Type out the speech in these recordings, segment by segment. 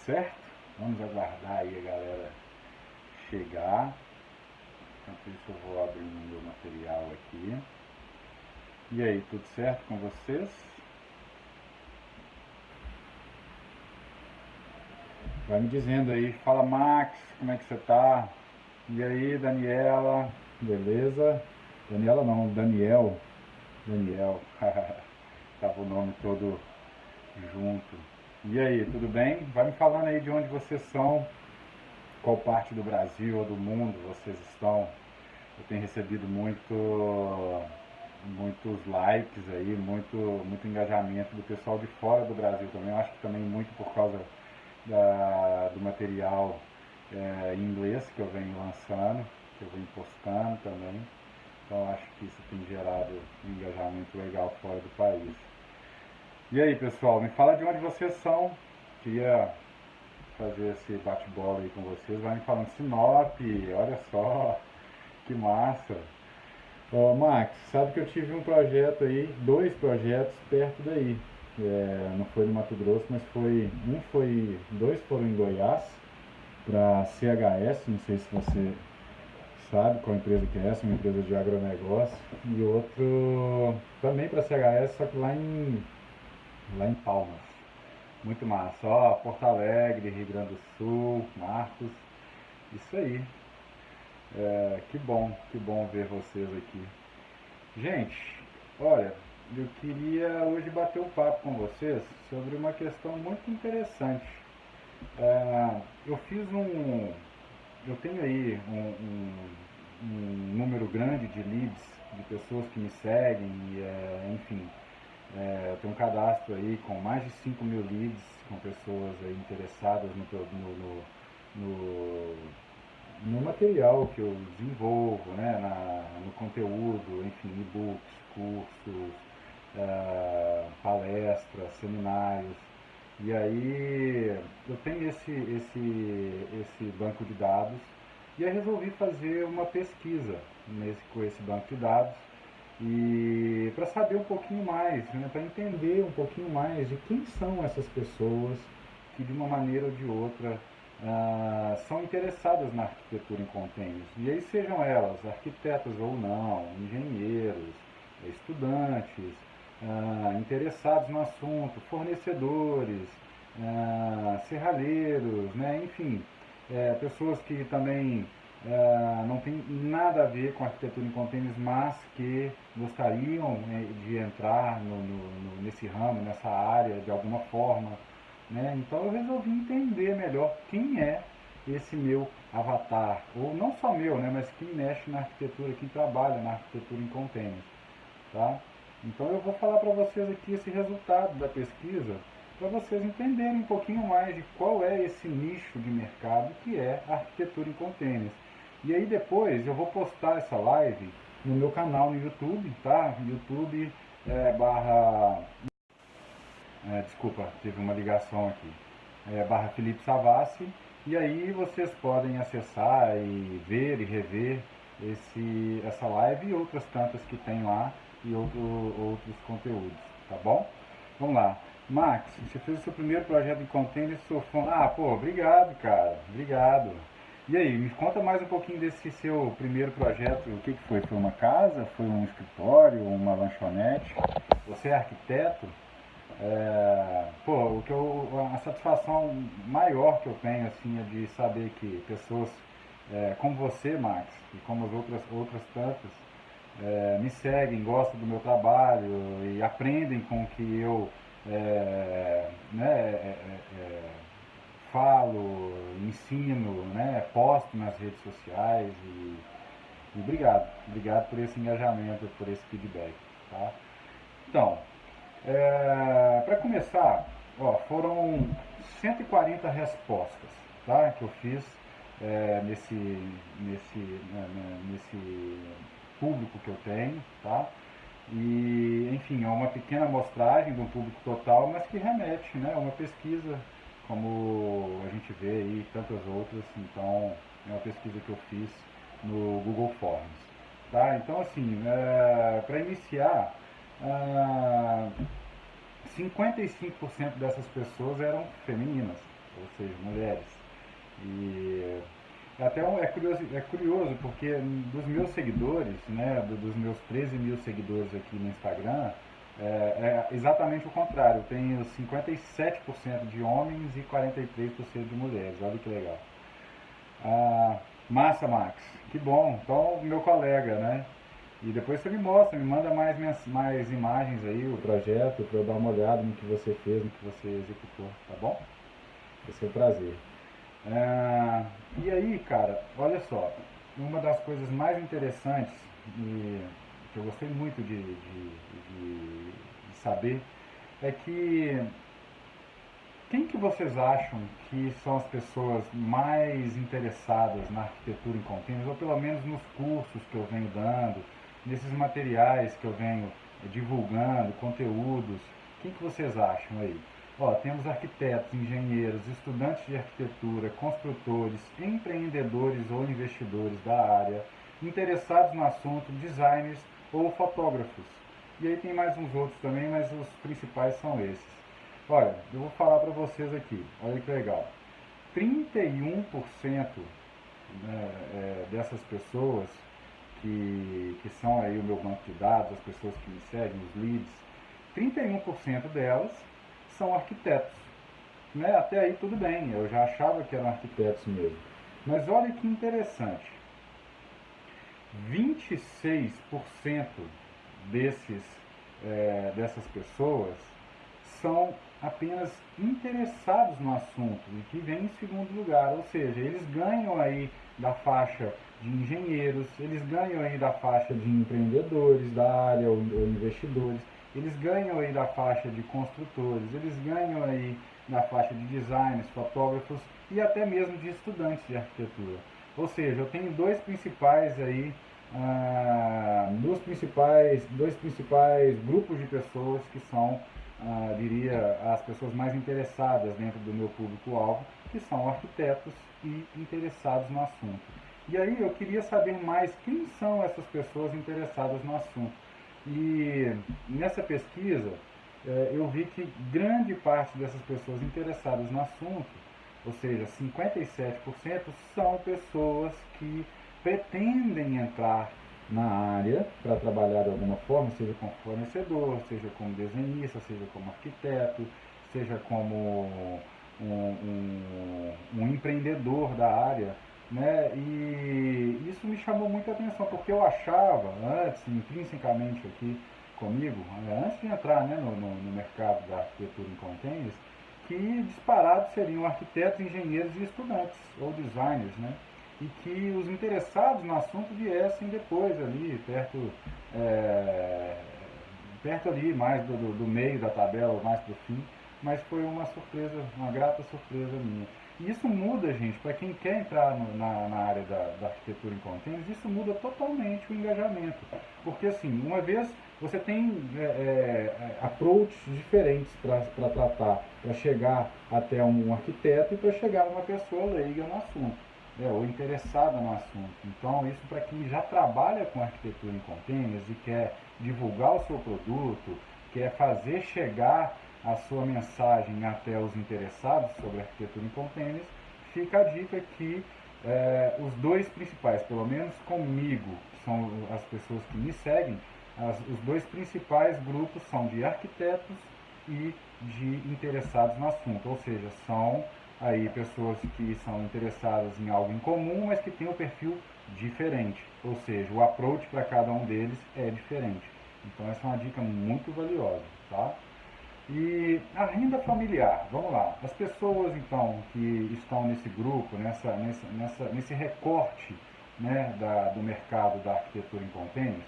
certo? Vamos aguardar aí a galera chegar. Enquanto isso eu vou abrindo meu material aqui. E aí, tudo certo com vocês? Vai me dizendo aí, fala Max, como é que você tá? E aí, Daniela, beleza? Daniela não, Daniel. Daniel, tava o nome todo junto. E aí, tudo bem? Vai me falando aí de onde vocês são, qual parte do Brasil ou do mundo vocês estão. Eu tenho recebido muitos likes aí, muito engajamento do pessoal de fora do Brasil também. Eu acho que também muito por causa do material em inglês que eu venho lançando, que eu venho postando também. Então eu acho que isso tem gerado um engajamento legal fora do país. E aí, pessoal, me fala de onde vocês são. Queria fazer esse bate-bola aí com vocês. Vai me falando Sinop, olha só, que massa. Ó, Max, sabe que eu tive um projeto aí, dois projetos perto daí. Não foi no Mato Grosso, mas dois foram em Goiás, para CHS, não sei se você sabe qual empresa que é essa, uma empresa de agronegócio, e outro também para CHS, só que lá em Palmas. Muito massa. Ó, Porto Alegre, Rio Grande do Sul, Marcos. Isso aí. Que bom ver vocês aqui. Gente, olha, eu queria hoje bater um papo com vocês sobre uma questão muito interessante. Eu fiz um. Eu tenho aí um número grande de leads, de pessoas que me seguem, enfim, eu tenho um cadastro aí com mais de 5 mil leads, com pessoas aí interessadas no, no material que eu desenvolvo, né, no conteúdo, enfim, e-books, cursos, palestras, seminários. E aí eu tenho esse banco de dados e aí resolvi fazer uma pesquisa com esse banco de dados e para saber um pouquinho mais, né, para entender um pouquinho mais de quem são essas pessoas que de uma maneira ou de outra são interessadas na arquitetura em containers. E aí sejam elas arquitetas ou não, engenheiros, estudantes, interessados no assunto, fornecedores, serralheiros, né? Enfim, pessoas que também não tem nada a ver com arquitetura em containers, mas que gostariam de entrar nesse ramo, nessa área de alguma forma. Né? Então eu resolvi entender melhor quem é esse meu avatar, ou não só meu, né, mas quem mexe na arquitetura, quem trabalha na arquitetura em containers. Tá? Então eu vou falar para vocês aqui esse resultado da pesquisa, para vocês entenderem um pouquinho mais de qual é esse nicho de mercado que é a arquitetura em containers. E aí depois eu vou postar essa live no meu canal no YouTube, tá? YouTube barra desculpa, teve uma ligação aqui. Barra Felipe Savassi. E aí vocês podem acessar e ver e rever essa live e outras tantas que tem lá e outros conteúdos, tá bom? Vamos lá. Max, você fez o seu primeiro projeto em container surfando. Ah, pô, obrigado, cara. Obrigado. E aí, me conta mais um pouquinho desse seu primeiro projeto. O que foi? Foi uma casa? Foi um escritório? Uma lanchonete? Você é arquiteto? A satisfação maior que eu tenho assim, é de saber que pessoas como você, Max, e como as outras tantas, me seguem, gostam do meu trabalho e aprendem com o que eu né, falo, ensino, né, posto nas redes sociais e obrigado por esse engajamento, por esse feedback. Tá? Então, para começar, foram 140 respostas, tá, que eu fiz nesse público que eu tenho, tá? E, enfim, é uma pequena amostragem do público total, mas que remete, né, a uma pesquisa, como a gente vê aí, tantas outras. Então, é uma pesquisa que eu fiz no Google Forms, tá? Então, assim, para iniciar, 55% dessas pessoas eram femininas, ou seja, mulheres. E é curioso porque dos meus seguidores, né, dos meus 13 mil seguidores aqui no Instagram, é exatamente o contrário. Eu tenho 57% de homens e 43% de mulheres. Olha que legal. Ah, massa, Max. Que bom. Então, meu colega, né? E depois você me mostra, me manda mais imagens aí, o projeto, para eu dar uma olhada no que você fez, no que você executou, tá bom? Vai ser um prazer. E aí, cara, olha só, uma das coisas mais interessantes e que eu gostei muito de saber é que quem que vocês acham que são as pessoas mais interessadas na arquitetura em containers, ou pelo menos nos cursos que eu venho dando, nesses materiais que eu venho divulgando, conteúdos, quem que vocês acham aí? Ó, temos arquitetos, engenheiros, estudantes de arquitetura, construtores, empreendedores ou investidores da área, interessados no assunto, designers ou fotógrafos. E aí tem mais uns outros também, mas os principais são esses. Olha, eu vou falar para vocês aqui, olha que legal. 31%, né, dessas pessoas que são aí o meu banco de dados, as pessoas que me seguem, os leads, 31% delas são arquitetos. Né? Até aí tudo bem, eu já achava que eram arquitetos mesmo. Mas olha que interessante, 26% dessas pessoas são apenas interessados no assunto e que vem em segundo lugar, ou seja, eles ganham aí da faixa de engenheiros, eles ganham aí da faixa de empreendedores da área ou investidores, eles ganham aí da faixa de construtores, eles ganham aí da faixa de designers, fotógrafos e até mesmo de estudantes de arquitetura. Ou seja, eu tenho dois principais aí, dois principais grupos de pessoas que são, diria, as pessoas mais interessadas dentro do meu público-alvo, que são arquitetos e interessados no assunto. E aí eu queria saber mais quem são essas pessoas interessadas no assunto. E nessa pesquisa eu vi que grande parte dessas pessoas interessadas no assunto, ou seja, 57%, são pessoas que pretendem entrar na área para trabalhar de alguma forma, seja como fornecedor, seja como desenhista, seja como arquiteto, seja como um empreendedor da área, né? E isso me chamou muita atenção, porque eu achava antes, intrinsecamente aqui comigo, antes de entrar, né, no mercado da arquitetura em containers, que disparados seriam arquitetos, engenheiros e estudantes, ou designers, né? E que os interessados no assunto viessem depois ali, perto ali, mais do meio da tabela, mais para o fim, mas foi uma surpresa, uma grata surpresa minha. E isso muda, gente, para quem quer entrar na área da arquitetura em containers, isso muda totalmente o engajamento. Porque assim, uma vez você tem approaches diferentes para tratar, para chegar até um arquiteto e para chegar a uma pessoa leiga no assunto, ou interessada no assunto. Então, isso para quem já trabalha com arquitetura em containers e quer divulgar o seu produto, quer fazer chegar a sua mensagem até os interessados sobre arquitetura em containers, fica a dica que os dois principais, pelo menos comigo, que são as pessoas que me seguem, os dois principais grupos são de arquitetos e de interessados no assunto, ou seja, são aí pessoas que são interessadas em algo em comum, mas que têm um perfil diferente, ou seja, o approach para cada um deles é diferente. Então essa é uma dica muito valiosa, tá? E a renda familiar, vamos lá. As pessoas então que estão nesse grupo, nesse recorte, né, do mercado da arquitetura em containers,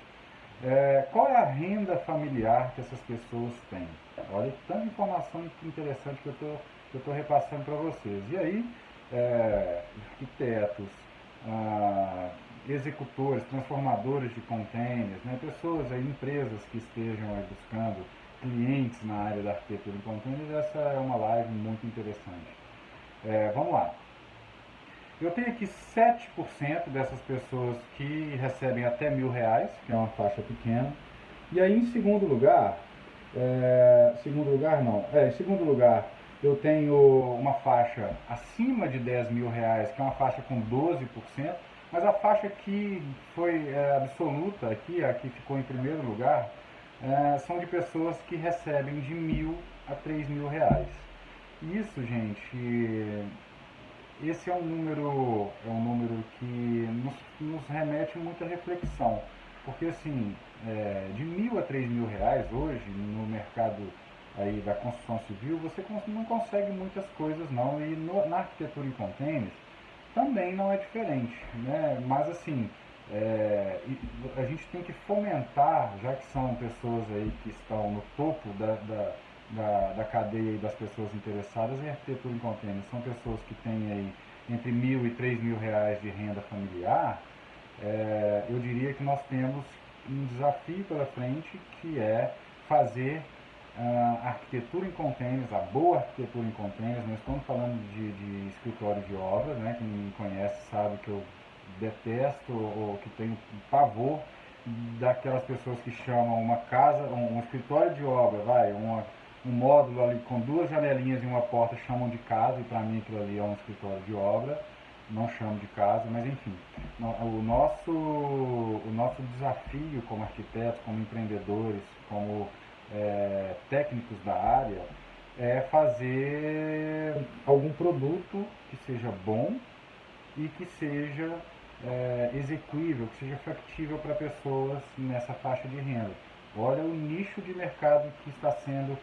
qual é a renda familiar que essas pessoas têm? Olha, tanta informação interessante que eu estou repassando para vocês. E aí, arquitetos, executores, transformadores de containers, né, pessoas, aí, empresas que estejam aí buscando clientes na área da arquitetura em containers, essa é uma live muito interessante. Vamos lá. Eu tenho aqui 7% dessas pessoas que recebem até R$ 1.000, que é uma faixa pequena. E aí, em segundo lugar, em segundo lugar, eu tenho uma faixa acima de 10 mil reais, que é uma faixa com 12%, mas a faixa que foi absoluta aqui, a que ficou em primeiro lugar, são de pessoas que recebem de 1.000 a 3.000 reais. Isso, gente, esse é um número que nos remete muita reflexão, porque assim, de 1.000 a 3.000 reais hoje no mercado aí da construção civil, você não consegue muitas coisas não, e na arquitetura em containers também não é diferente, né? Mas assim, a gente tem que fomentar, já que são pessoas aí que estão no topo da cadeia das pessoas interessadas em arquitetura em containers, são pessoas que têm aí entre 1.000 e 3.000 reais de renda familiar. Eu diria que nós temos um desafio pela frente, que é fazer arquitetura em containers, a boa arquitetura em containers. Nós estamos falando de escritório de obras, né? Quem me conhece sabe que eu detesto ou que tenho pavor daquelas pessoas que chamam uma casa, um escritório de obra, um módulo ali com duas janelinhas e uma porta, chamam de casa, e para mim aquilo ali é um escritório de obra, não chamo de casa, mas enfim. O nosso desafio como arquitetos, como empreendedores, como técnicos da área, é fazer algum produto que seja bom e que seja execuível, que seja factível para pessoas nessa faixa de renda. Olha o nicho de mercado que está sendo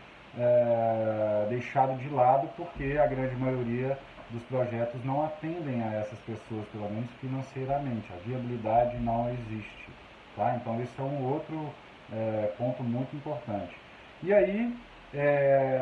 deixado de lado, porque a grande maioria dos projetos não atendem a essas pessoas, pelo menos financeiramente. A viabilidade não existe. Tá? Então, esse é um outro ponto muito importante. E aí,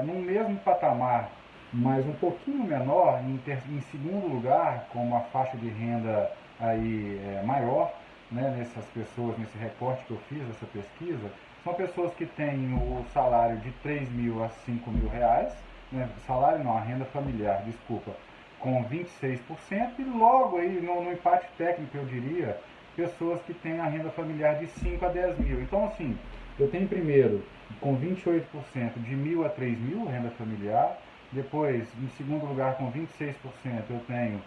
num mesmo patamar, mas um pouquinho menor, em segundo lugar, com uma faixa de renda aí maior, né, nessas pessoas, nesse recorte que eu fiz, essa pesquisa, são pessoas que têm o salário de 3.000 a 5.000 reais, né, salário não, a renda familiar, desculpa, com 26%, e logo aí no empate técnico eu diria, pessoas que têm a renda familiar de 5 a 10 mil. Então assim, eu tenho primeiro com 28% de 1.000 a 3.000 renda familiar, depois em segundo lugar com 26% eu tenho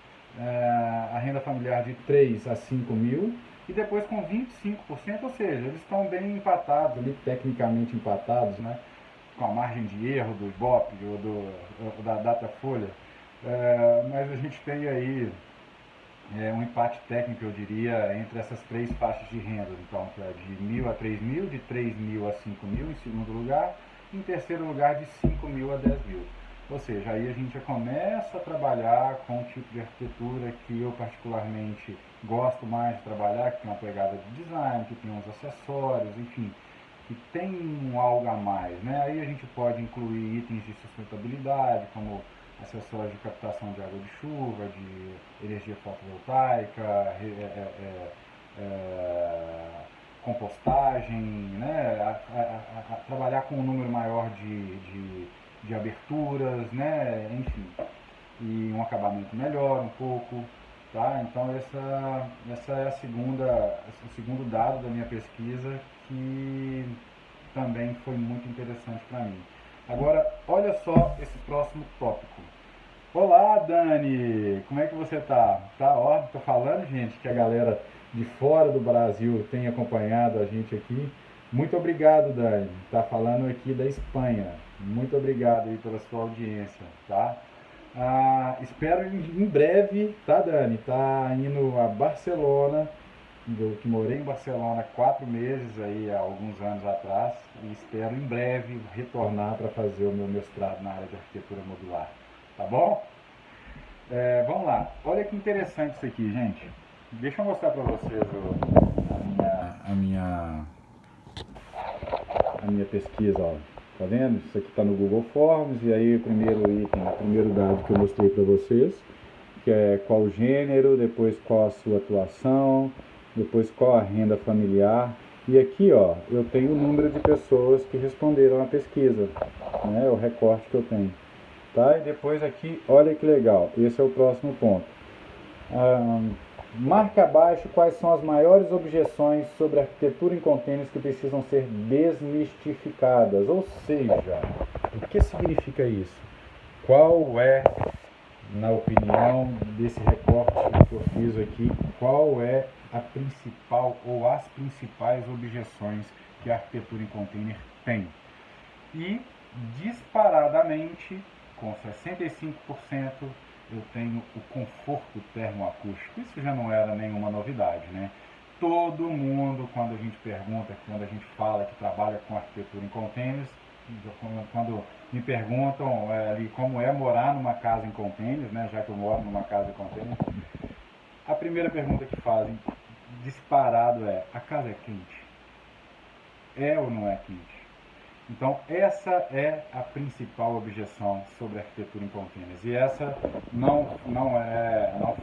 a renda familiar de 3 a 5 mil, e depois com 25%, ou seja, eles estão bem empatados, ali tecnicamente empatados, né, com a margem de erro do Ibope ou da Datafolha, mas a gente tem aí um empate técnico, eu diria, entre essas três faixas de renda, então, que é de 1.000 a 3.000, de 3.000 a 5.000 em segundo lugar, e em terceiro lugar de 5.000 a 10.000. Ou seja, aí a gente já começa a trabalhar com um tipo de arquitetura que eu particularmente gosto mais de trabalhar, que tem uma pegada de design, que tem uns acessórios, enfim, que tem um algo a mais, né? Aí a gente pode incluir itens de sustentabilidade, como acessórios de captação de água de chuva, de energia fotovoltaica, compostagem, né? Trabalhar com um número maior de aberturas, né? Enfim, e um acabamento melhor um pouco, tá? Então essa é o segundo dado da minha pesquisa, que também foi muito interessante para mim. Agora, olha só esse próximo tópico. Olá, Dani! Como é que você tá? Tá, ó, tô falando, gente, que a galera de fora do Brasil tem acompanhado a gente aqui. Muito obrigado, Dani. Tá falando aqui da Espanha. Muito obrigado aí pela sua audiência, tá? Espero em breve, tá, Dani? Tá indo a Barcelona. Eu que morei em Barcelona há 4 meses aí, há alguns anos atrás, e espero em breve retornar para fazer o meu mestrado na área de arquitetura modular. Tá bom? Vamos lá. Olha que interessante isso aqui, gente. Deixa eu mostrar para vocês a minha pesquisa. Ó. Tá vendo? Isso aqui está no Google Forms, e aí o primeiro item, o primeiro dado que eu mostrei para vocês, que é qual o gênero, depois qual a sua atuação, depois qual a renda familiar. E aqui, ó, eu tenho o número de pessoas que responderam à pesquisa, né, o recorte que eu tenho. Tá? E depois aqui, olha que legal, esse é o próximo ponto. Marca abaixo quais são as maiores objeções sobre a arquitetura em contêineres que precisam ser desmistificadas. Ou seja, o que significa isso? qual é, na opinião desse recorte que eu fiz aqui, qual é a principal ou as principais objeções que a arquitetura em container tem? E disparadamente, com 65%, eu tenho o conforto termoacústico. Isso já não era nenhuma novidade, né? Todo mundo, quando a gente pergunta, quando a gente fala que trabalha com arquitetura em containers, quando me perguntam ali como é morar numa casa em containers, né, já que eu moro numa casa em containers, a primeira pergunta que fazem, disparado, é: a casa é quente? É ou não é quente? Então, essa é a principal objeção sobre a arquitetura em containers. E essa não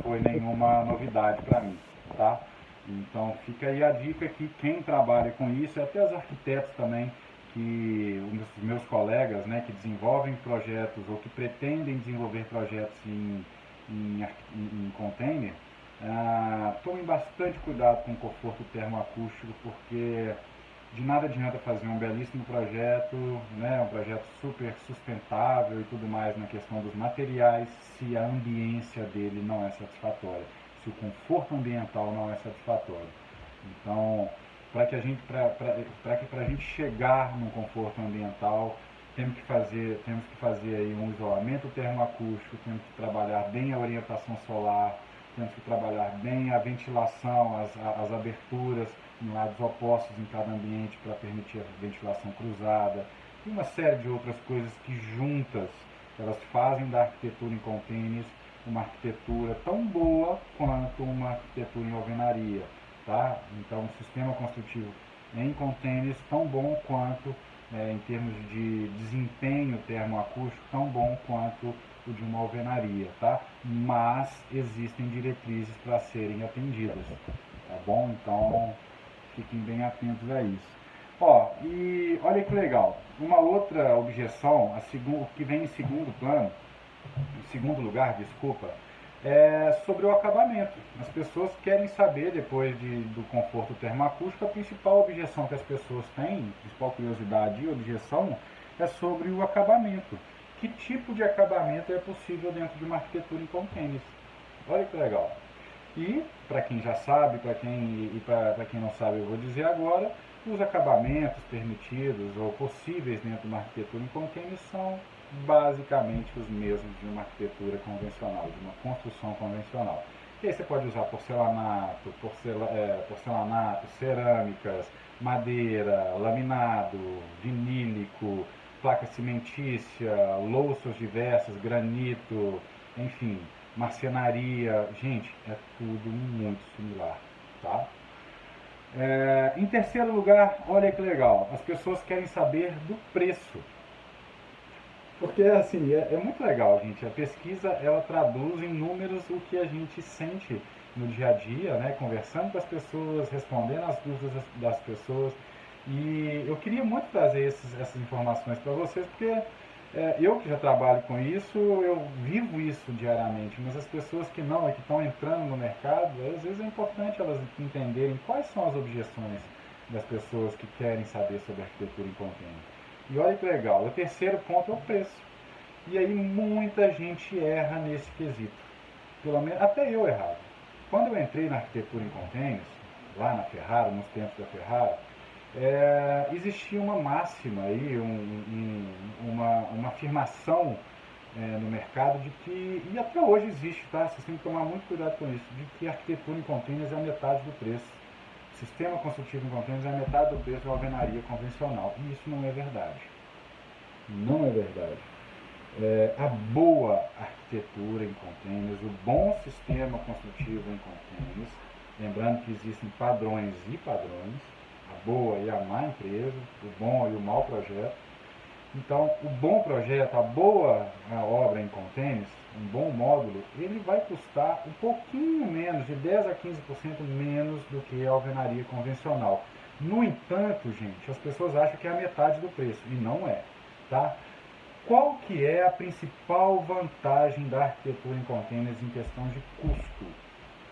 foi nenhuma novidade para mim, tá? Então, fica aí a dica que quem trabalha com isso, e até os arquitetos também, que os meus colegas, né, que desenvolvem projetos ou que pretendem desenvolver projetos em container, tomem bastante cuidado com o conforto termoacústico, porque de nada adianta fazer um belíssimo projeto, né, um projeto super sustentável e tudo mais na questão dos materiais, se a ambiência dele não é satisfatória, se o conforto ambiental não é satisfatório. Então, para a gente chegar num conforto ambiental, temos que fazer aí um isolamento termoacústico, temos que trabalhar bem a orientação solar, temos que trabalhar bem a ventilação, as aberturas em lados opostos em cada ambiente para permitir a ventilação cruzada, e uma série de outras coisas que juntas elas fazem da arquitetura em containers uma arquitetura tão boa quanto uma arquitetura em alvenaria, tá? Então, um sistema construtivo em containers tão bom quanto, em termos de desempenho termoacústico, tão bom quanto o de uma alvenaria, tá? Mas existem diretrizes para serem atendidas, tá bom? Então, fiquem bem atentos a isso. Ó, e olha que legal, uma outra objeção, que vem em segundo plano, em segundo lugar, desculpa, é sobre o acabamento. As pessoas querem saber, depois do conforto termoacústico, a principal objeção que as pessoas têm, principal curiosidade e objeção, é sobre o acabamento. Que tipo de acabamento é possível dentro de uma arquitetura em containers? Olha que legal. E, para quem já sabe, para quem não sabe, eu vou dizer agora, os acabamentos permitidos ou possíveis dentro de uma arquitetura em containers são basicamente os mesmos de uma arquitetura convencional, de uma construção convencional. E aí você pode usar porcelanato, cerâmicas, madeira, laminado, vinílico, placa cimentícia, louças diversas, granito, enfim, marcenaria. Gente, é tudo muito similar, tá? Em terceiro lugar, olha que legal, as pessoas querem saber do preço. Porque assim, é muito legal, gente. A pesquisa ela traduz em números o que a gente sente no dia a dia, né? Conversando com as pessoas, respondendo às dúvidas das pessoas. E eu queria muito trazer essas informações para vocês, porque eu que já trabalho com isso, eu vivo isso diariamente, mas as pessoas que não, que estão entrando no mercado, às vezes é importante elas entenderem quais são as objeções das pessoas que querem saber sobre arquitetura em container. E olha que legal, o terceiro ponto é o preço. E aí muita gente erra nesse quesito. Pelo menos, até eu errava. Quando eu entrei na arquitetura em containers, lá na Ferrara, nos tempos da Ferrara, existia uma máxima aí, uma afirmação no mercado de que, e até hoje existe, tá? Vocês têm que tomar muito cuidado com isso, de que a arquitetura em containers é a metade do preço. O sistema construtivo em containers é a metade do preço da alvenaria convencional. E isso não é verdade. Não é verdade. A boa arquitetura em containers, o bom sistema construtivo em containers, lembrando que existem padrões e padrões, a boa e a má empresa, o bom e o mau projeto. Então, o bom projeto, a boa obra em containers, um bom módulo, ele vai custar um pouquinho menos, de 10 a 15% menos do que a alvenaria convencional. No entanto, gente, as pessoas acham que é a metade do preço, e não é, tá? Qual que é a principal vantagem da arquitetura em containers em questão de custo?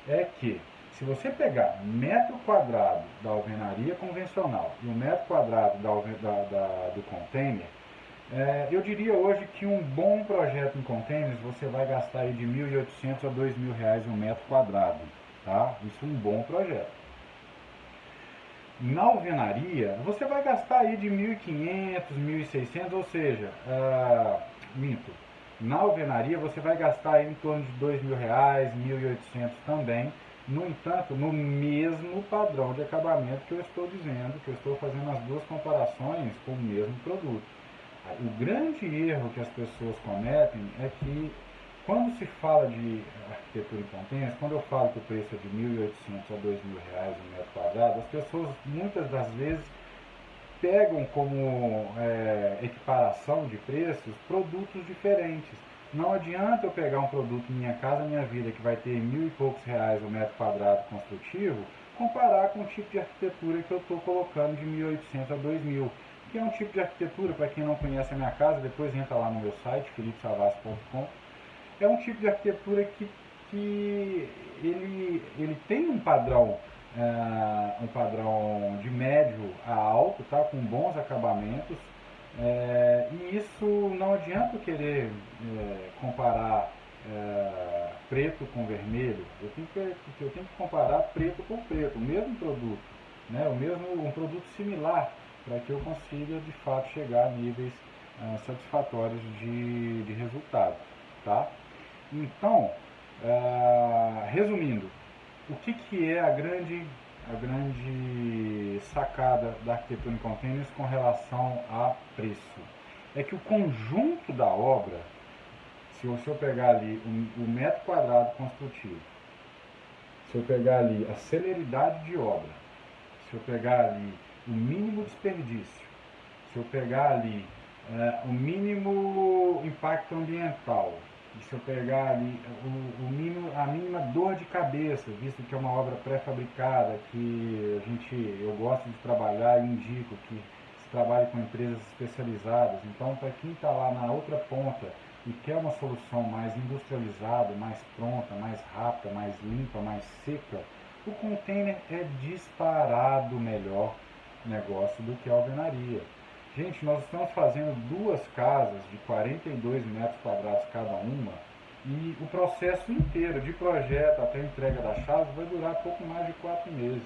É que, se você pegar metro quadrado da alvenaria convencional e um metro quadrado do container, Eu diria hoje que um bom projeto em containers você vai gastar aí de 1.800 a R$ 2.000 um metro quadrado, tá? Isso é um bom projeto. Na alvenaria, você vai gastar aí de 1.500, 1.600, ou seja, minto. Na alvenaria você vai gastar aí em torno de R$ 2.000, 1.800 também. No entanto, no mesmo padrão de acabamento que eu estou dizendo, que eu estou fazendo as duas comparações com o mesmo produto. O grande erro que as pessoas cometem é que quando se fala de arquitetura em containers, quando eu falo que o preço é de 1.800 a R$ 2.000 um metro quadrado, as pessoas muitas das vezes pegam como equiparação de preços produtos diferentes. Não adianta eu pegar um produto Minha Casa Minha Vida que vai ter mil e poucos reais o metro quadrado construtivo, comparar com o tipo de arquitetura que eu estou colocando de 1.800 a 2.000, que é um tipo de arquitetura, para quem não conhece a minha casa, depois entra lá no meu site, philipesavassi.com. É um tipo de arquitetura que ele tem um padrão de médio a alto, tá? Com bons acabamentos. E isso não adianta querer comparar preto com vermelho. Eu tenho que comparar preto com preto, o mesmo produto, né? Um produto similar, para que eu consiga de fato chegar a níveis satisfatórios de resultado, tá? Então, resumindo, o que é a grande sacada da arquitetura em containers com relação a preço? É que o conjunto da obra, se eu pegar ali o metro quadrado construtivo, se eu pegar ali a celeridade de obra, se eu pegar ali o mínimo desperdício, se eu pegar ali o mínimo impacto ambiental, e se eu pegar ali a mínima dor de cabeça, visto que é uma obra pré-fabricada, que eu gosto de trabalhar e indico que se trabalhe com empresas especializadas. Então, para quem está lá na outra ponta e quer uma solução mais industrializada, mais pronta, mais rápida, mais limpa, mais seca, o container é disparado melhor negócio do que a alvenaria. Gente, nós estamos fazendo duas casas de 42 metros quadrados cada uma, e o processo inteiro, de projeto até a entrega da chave, vai durar pouco mais de 4 meses.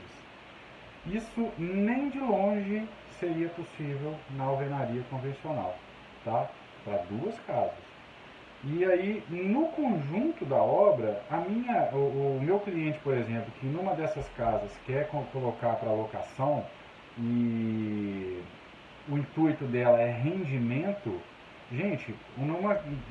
Isso nem de longe seria possível na alvenaria convencional, tá? Para duas casas. E aí, no conjunto da obra, o meu cliente, por exemplo, que numa dessas casas quer colocar para locação e o intuito dela é rendimento, gente,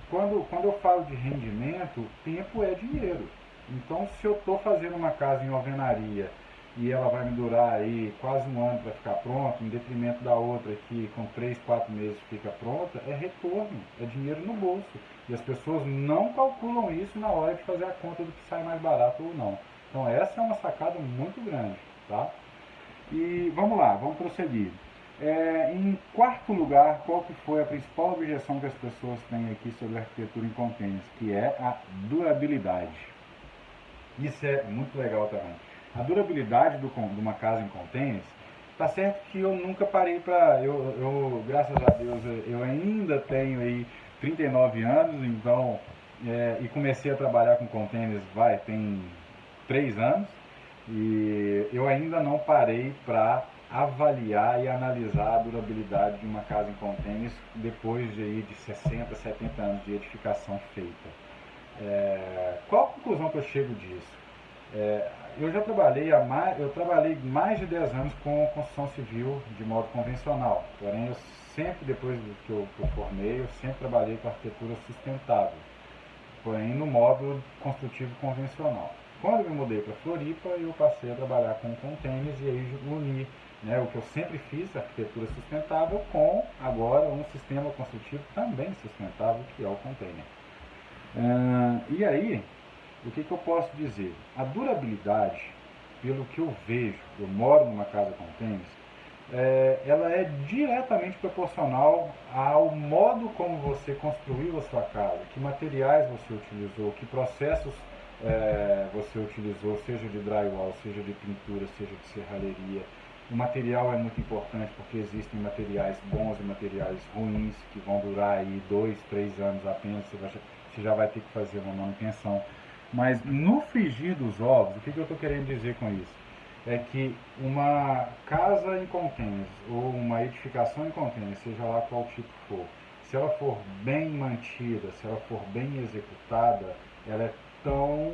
quando eu falo de rendimento, tempo é dinheiro. Então, se eu estou fazendo uma casa em alvenaria e ela vai me durar aí quase um ano para ficar pronta, em detrimento da outra que com 3, 4 meses fica pronta, é retorno, é dinheiro no bolso. E as pessoas não calculam isso na hora de fazer a conta do que sai mais barato ou não. Então essa é uma sacada muito grande, tá? E vamos lá, vamos prosseguir. Em quarto lugar, qual que foi a principal objeção que as pessoas têm aqui sobre a arquitetura em containers? Que é a durabilidade. Isso é muito legal também. A durabilidade de uma casa em containers, tá certo que eu nunca parei para... graças a Deus, eu ainda tenho aí 39 anos, então, e comecei a trabalhar com containers, tem 3 anos, e eu ainda não parei para avaliar e analisar a durabilidade de uma casa em containers depois de 60, 70 anos de edificação feita. Qual a conclusão que eu chego disso? Eu trabalhei mais de 10 anos com construção civil de modo convencional, porém eu sempre, depois que eu formei, eu sempre trabalhei com arquitetura sustentável, porém no modo construtivo convencional. Quando eu me mudei para Floripa, eu passei a trabalhar com containers e aí uni, né, o que eu sempre fiz, arquitetura sustentável, com agora um sistema construtivo também sustentável, que é o container. E aí, o que eu posso dizer? A durabilidade, pelo que eu vejo, eu moro numa casa containers, ela é diretamente proporcional ao modo como você construiu a sua casa, que materiais você utilizou, que processos você utilizou, seja de drywall, seja de pintura, seja de serralheria. O material é muito importante porque existem materiais bons e materiais ruins que vão durar aí 2, 3 anos apenas, você já vai ter que fazer uma manutenção. Mas no frigir dos ovos, o que eu estou querendo dizer com isso? É que uma casa em containers ou uma edificação em containers, seja lá qual tipo for, se ela for bem mantida, se ela for bem executada, ela é tão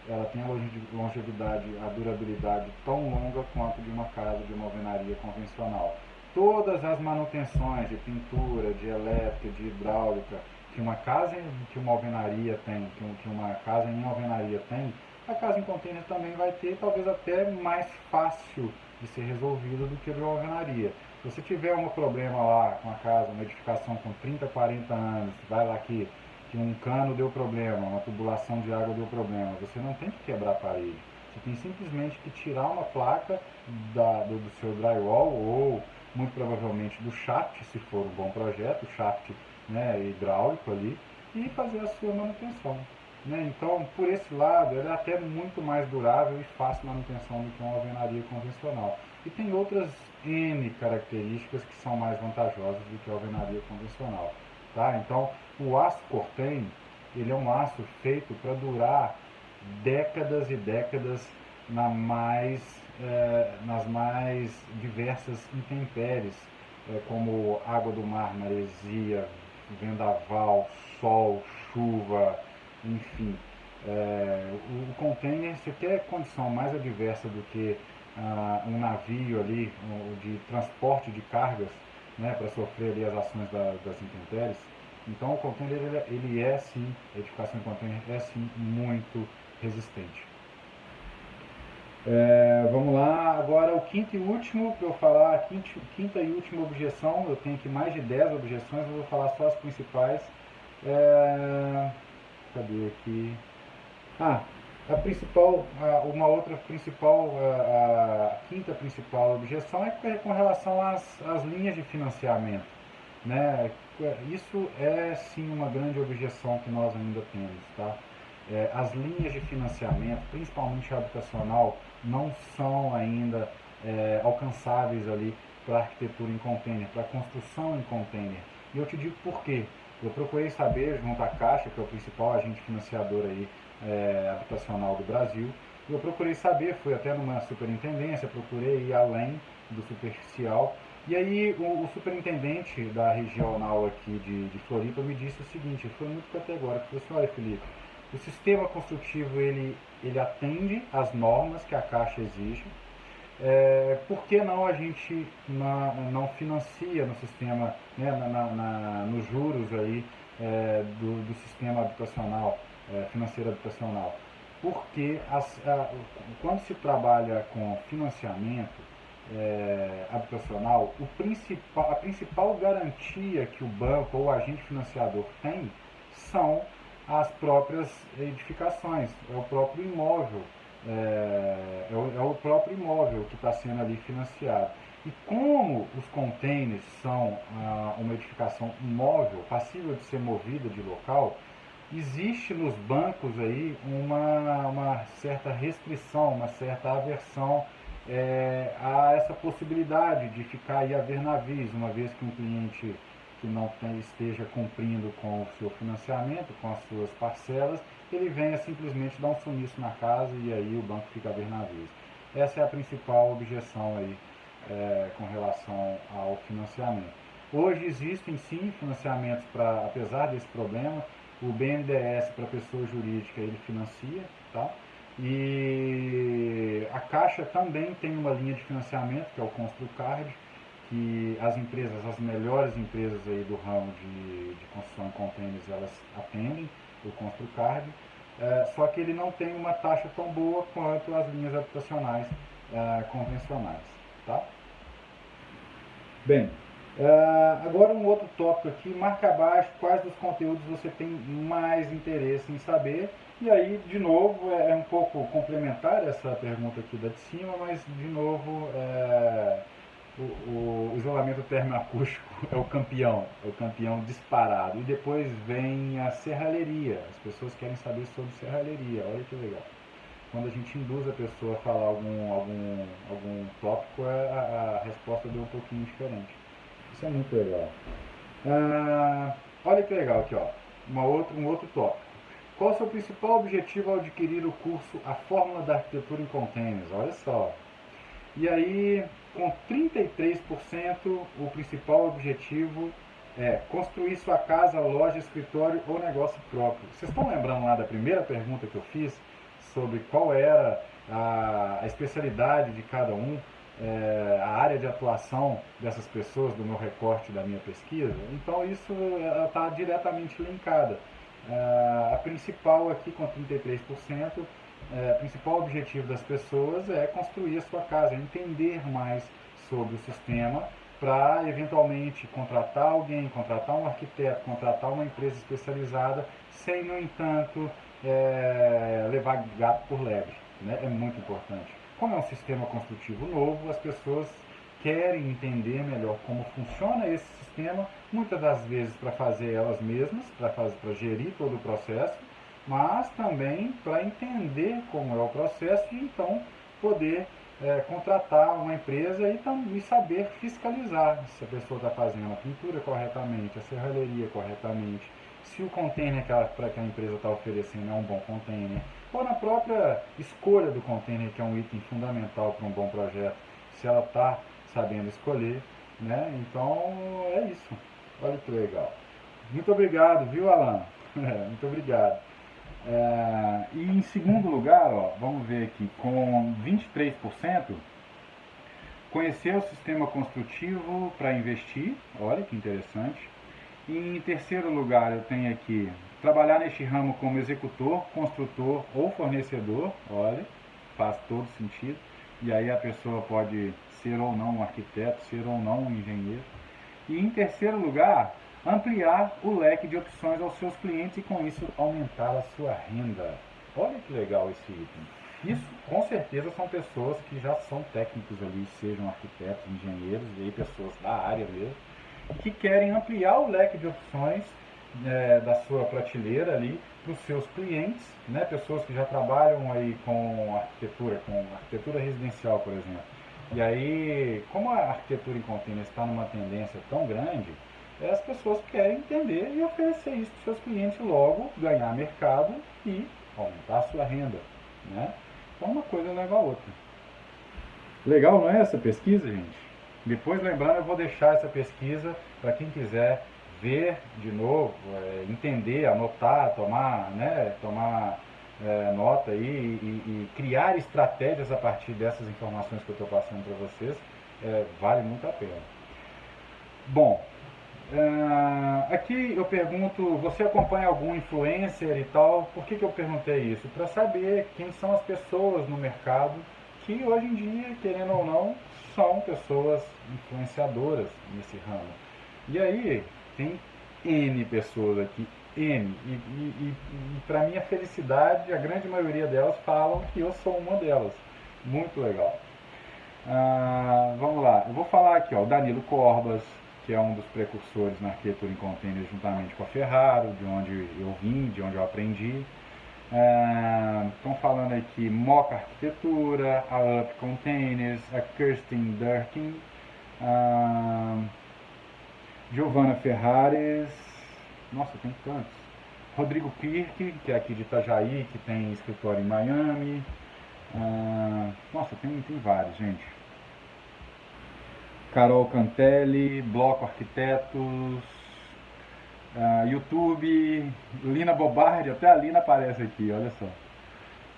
ela tem a longevidade, a durabilidade tão longa quanto de uma casa de uma alvenaria convencional. Todas as manutenções de pintura, de elétrica, de hidráulica que uma casa que uma alvenaria tem, que uma casa em alvenaria tem, a casa em container também vai ter, talvez até mais fácil de ser resolvido do que a de uma alvenaria. Se você tiver um problema lá com a casa, uma edificação com 30, 40 anos, vai lá que um cano deu problema, uma tubulação de água deu problema, você não tem que quebrar a parede. Você tem simplesmente que tirar uma placa do seu drywall ou, muito provavelmente, do shaft, se for um bom projeto, shaft, né, hidráulico ali, e fazer a sua manutenção. Né? Então, por esse lado, ela é até muito mais durável e fácil manutenção do que uma alvenaria convencional. E tem outras N características que são mais vantajosas do que a alvenaria convencional. Tá? Então, o aço Cortem, ele é um aço feito para durar décadas e décadas nas mais diversas intempéries, como água do mar, maresia, vendaval, sol, chuva, enfim. O container, se quer condição mais adversa do que um navio ali de transporte de cargas, né, para sofrer ali as ações das intempéries, então o container ele é sim, a edificação em container é sim muito resistente. Vamos lá, agora o quinto e último, para eu falar, a quinta e última objeção, eu tenho aqui mais de 10 objeções, eu vou falar só as principais. Cadê aqui? Ah, uma outra principal, a quinta principal objeção é com relação às linhas de financiamento. Né? Isso é sim uma grande objeção que nós ainda temos. Tá? As linhas de financiamento, principalmente habitacional, não são ainda alcançáveis ali para arquitetura em container, para construção em container. E eu te digo por quê. Eu procurei saber junto à Caixa, que é o principal agente financiador aí, habitacional do Brasil, e eu procurei saber, fui até numa superintendência, procurei ir além do superficial, e aí o superintendente da regional aqui de Floripa me disse o seguinte, foi muito categórico, falou assim, olha Felipe, o sistema construtivo ele atende às normas que a Caixa exige, por que não a gente não financia no sistema, né, nos juros aí, do sistema habitacional, financeiro habitacional? Porque quando se trabalha com financiamento habitacional, a principal garantia que o banco ou o agente financiador tem são as próprias edificações, é o próprio imóvel, o próprio imóvel que está sendo ali financiado. E como os containers são uma edificação móvel, passível de ser movida de local, existe nos bancos aí uma certa restrição, uma certa aversão a essa possibilidade de ficar aí a ver navios, uma vez que um cliente que não esteja cumprindo com o seu financiamento, com as suas parcelas, ele venha simplesmente dar um sumiço na casa e aí o banco fica a ver navios. Essa é a principal objeção aí com relação ao financiamento. Hoje existem sim financiamentos apesar desse problema, o BNDES para pessoa jurídica ele financia, tá? E a Caixa também tem uma linha de financiamento, que é o Construcard, que as melhores empresas aí do ramo de construção em containers, elas atendem o Construcard, só que ele não tem uma taxa tão boa quanto as linhas habitacionais convencionais. Tá? Bem, agora um outro tópico aqui, marca abaixo quais dos conteúdos você tem mais interesse em saber. E aí, de novo, é um pouco complementar essa pergunta aqui da de cima, mas, de novo, o isolamento termoacústico é o campeão disparado. E depois vem a serralheria. As pessoas querem saber sobre serralheria, olha que legal. quando a gente induz a pessoa a falar algum tópico, a resposta deu um pouquinho diferente. Isso é muito legal. Olha que legal aqui, ó. Um outro tópico. Qual é o seu principal objetivo ao adquirir o curso A Fórmula da Arquitetura em Containers? Olha só. E aí, com 33%, o principal objetivo é construir sua casa, loja, escritório ou negócio próprio. Vocês estão lembrando lá da primeira pergunta que eu fiz sobre qual era a especialidade de cada um, a área de atuação dessas pessoas do meu recorte da minha pesquisa? Então isso está diretamente linkada. A principal aqui com 33%, o principal objetivo das pessoas é construir a sua casa, entender mais sobre o sistema para eventualmente contratar alguém, contratar um arquiteto, contratar uma empresa especializada, sem, no entanto, levar gato por lebre. Né? É muito importante. Como é um sistema construtivo novo, as pessoas querem entender melhor como funciona esse sistema, muitas das vezes para fazer elas mesmas, para gerir todo o processo, mas também para entender como é o processo e então poder contratar uma empresa e saber fiscalizar se a pessoa está fazendo a pintura corretamente, a serralheria corretamente, se o container para que a empresa está oferecendo é um bom container, ou na própria escolha do container, que é um item fundamental para um bom projeto, se ela está sabendo escolher, né? Então é isso. Olha que legal. Muito obrigado, viu, Alan? Muito obrigado. E em segundo lugar, ó, vamos ver aqui, com 23%, conhecer o sistema construtivo para investir, olha que interessante. E em terceiro lugar, eu tenho aqui, trabalhar neste ramo como executor, construtor ou fornecedor, olha, faz todo sentido. E aí a pessoa pode ser ou não um arquiteto, ser ou não um engenheiro. E em terceiro lugar, ampliar o leque de opções aos seus clientes e com isso aumentar a sua renda. Olha que legal esse item. Isso com certeza são pessoas que já são técnicos ali, sejam arquitetos, engenheiros e aí pessoas da área mesmo, que querem ampliar o leque de opções da sua prateleira ali para os seus clientes, né? Pessoas que já trabalham aí com arquitetura residencial, por exemplo. E aí, como a arquitetura em container está numa tendência tão grande, as pessoas querem entender e oferecer isso para os seus clientes, logo ganhar mercado e aumentar a sua renda, né? Então uma coisa leva a outra. Legal, não é essa pesquisa, gente? Depois, lembrando, eu vou deixar essa pesquisa para quem quiser ver de novo, entender, anotar, tomar nota aí e criar estratégias a partir dessas informações que eu estou passando para vocês, vale muito a pena. Bom, aqui eu pergunto, você acompanha algum influencer e tal? Por que eu perguntei isso? Para saber quem são as pessoas no mercado que hoje em dia, querendo ou não, são pessoas influenciadoras nesse ramo. E aí, tem N pessoas aqui, N. E para minha felicidade, a grande maioria delas falam que eu sou uma delas. Muito legal. Vamos lá, eu vou falar aqui, ó, o Danilo Corbas, que é um dos precursores na arquitetura em container juntamente com a Ferraro, de onde eu vim, de onde eu aprendi. Estão falando aqui Moca Arquitetura, a Up Containers, a Kirsten Durkin, Giovanna Ferrares, nossa, tem tantos. Rodrigo Pirque, que é aqui de Itajaí, que tem escritório em Miami. Nossa, tem vários, gente. Carol Cantelli, Bloco Arquitetos, YouTube, Lina Bobardi, até a Lina aparece aqui, olha só.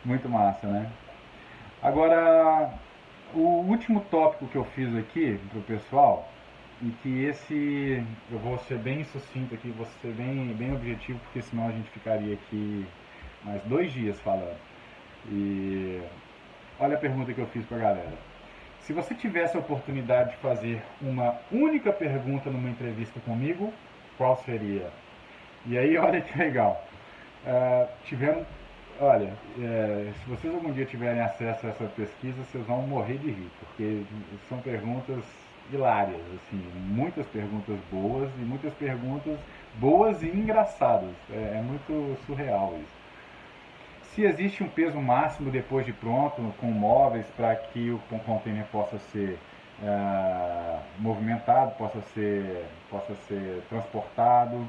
Muito massa, né? Agora, o último tópico que eu fiz aqui pro pessoal, e que esse eu vou ser bem sucinto aqui, vou ser bem objetivo, porque senão a gente ficaria aqui mais 2 dias falando. E olha a pergunta que eu fiz pra galera. Se você tivesse a oportunidade de fazer uma única pergunta numa entrevista comigo, qual seria? E aí, olha que legal. Se vocês algum dia tiverem acesso a essa pesquisa, vocês vão morrer de rir, porque são perguntas hilárias, assim, muitas perguntas boas e muitas perguntas boas e engraçadas. É muito surreal isso. se existe um peso máximo depois de pronto, com móveis, para que o container possa ser movimentado, possa ser transportado.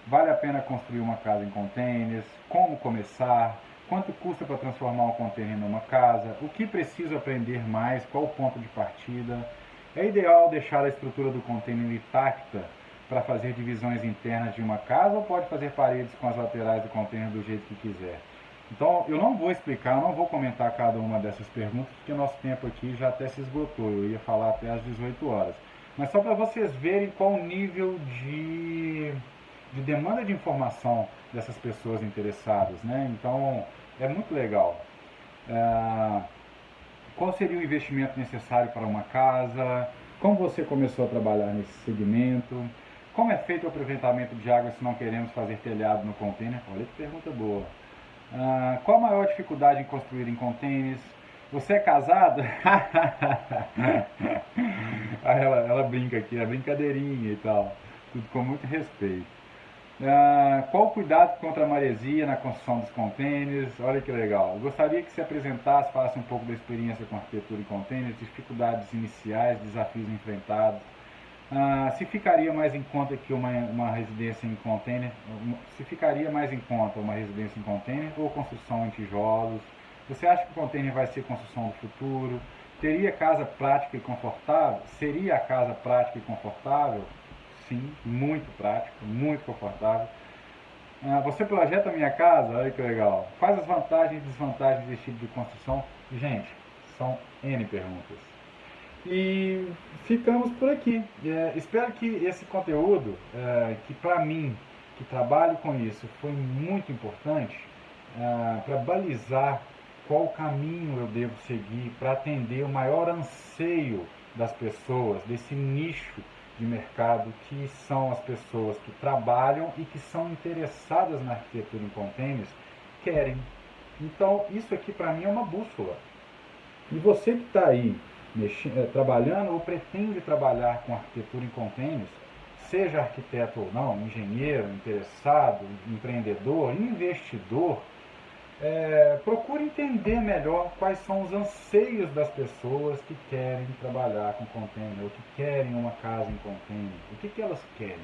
Vale a pena construir uma casa em containers? Como começar? Quanto custa para transformar um container numa casa? O que preciso aprender mais? Qual o ponto de partida? É ideal deixar a estrutura do container intacta para fazer divisões internas de uma casa ou pode fazer paredes com as laterais do container do jeito que quiser? Então, eu não vou explicar, não vou comentar cada uma dessas perguntas, porque o nosso tempo aqui já até se esgotou. Eu ia falar até às 18 horas. Mas só para vocês verem qual o nível de demanda de informação dessas pessoas interessadas, né? Então, é muito legal. Qual seria o investimento necessário para uma casa? Como você começou a trabalhar nesse segmento? Como é feito o aproveitamento de água se não queremos fazer telhado no container? Olha que pergunta boa. Qual a maior dificuldade em construir em containers? Você é casado? ela brinca aqui, é brincadeirinha e tal. Tudo com muito respeito. Qual o cuidado contra a maresia na construção dos containers? Olha que legal. Eu gostaria que se apresentasse, falasse um pouco da experiência com arquitetura em containers, dificuldades iniciais, desafios enfrentados. Se ficaria mais em conta que uma residência em container, se ficaria mais em conta uma residência em container ou construção em tijolos? Você acha que o container vai ser construção do futuro? Teria casa prática e confortável? Seria a casa prática e confortável? Sim, muito prática, muito confortável. Você projeta a minha casa? Olha que legal. Quais as vantagens e desvantagens desse tipo de construção? Gente, são N perguntas. E ficamos por aqui. Espero que esse conteúdo, que para mim, que trabalho com isso, foi muito importante para balizar qual caminho eu devo seguir para atender o maior anseio das pessoas, desse nicho de mercado que são as pessoas que trabalham e que são interessadas na arquitetura em containers, querem. Então, isso aqui para mim é uma bússola. E você que está aí trabalhando ou pretende trabalhar com arquitetura em containers, seja arquiteto ou não, engenheiro, interessado, empreendedor, investidor, procure entender melhor quais são os anseios das pessoas que querem trabalhar com container, ou que querem uma casa em container, o que elas querem,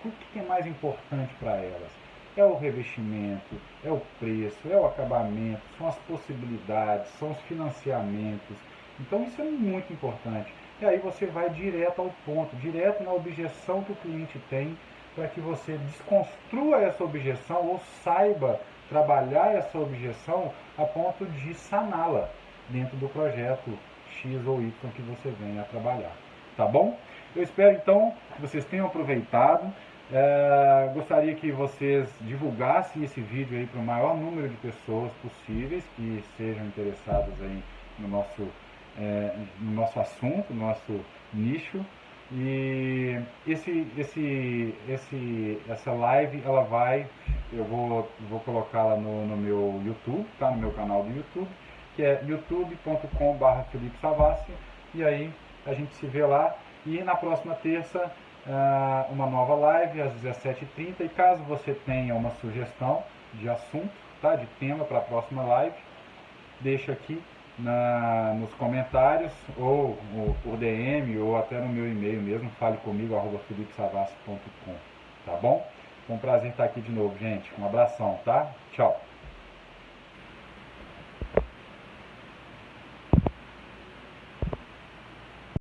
o que é mais importante para elas. É o revestimento, é o preço, é o acabamento, são as possibilidades, são os financiamentos. Então isso é muito importante. E aí você vai direto ao ponto, direto na objeção que o cliente tem, para que você desconstrua essa objeção ou saiba trabalhar essa objeção a ponto de saná-la dentro do projeto X ou Y que você venha a trabalhar. Tá bom? Eu espero então que vocês tenham aproveitado. Gostaria que vocês divulgassem esse vídeo aí para o maior número de pessoas possíveis que sejam interessadas aí no nosso assunto, no nosso nicho. E essa live, eu vou colocá-la no meu YouTube, tá? No meu canal do YouTube, que é youtube.com/Felipe Savassi, e aí a gente se vê lá. E na próxima terça, uma nova live às 17h30, e caso você tenha uma sugestão de assunto, tá? De tema para a próxima live, deixa aqui nos comentários, ou por DM, ou até no meu e-mail mesmo, fale comigo, @felipesavassi.com, tá bom? Foi um prazer estar aqui de novo, gente. Um abração, tá? Tchau!